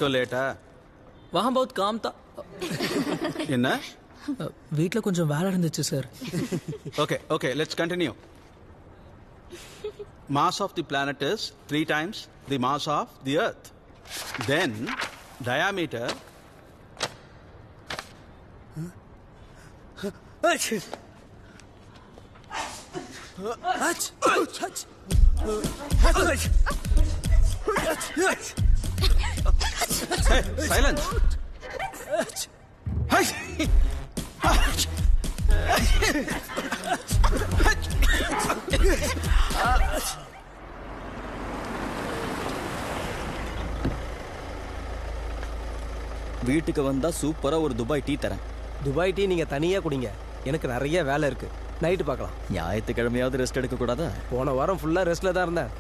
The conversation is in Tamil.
क्यों लेट है? वहाँ बहुत काम था. इन्ना? வீட்ல கொஞ்சம் வேலை இருந்துச்சு sir. Okay, let's continue. Mass of the planet is 3 times the mass of the earth. Then diameter Hey, silence. வீட்டுக்கு வந்தா சூப்பரா ஒரு துபாய் டீ தரேன். துபாய் டீ நீங்க தனியா குடிங்க, எனக்கு நிறைய வேலை இருக்கு. நைட்டு பார்க்கலாம். ஞாயிற்றுக்கிழமையாவது ரெஸ்ட் எடுக்க கூடாதா? போன வாரம் ஃபுல்லா ரெஸ்ட்ல தான் இருந்தேன்.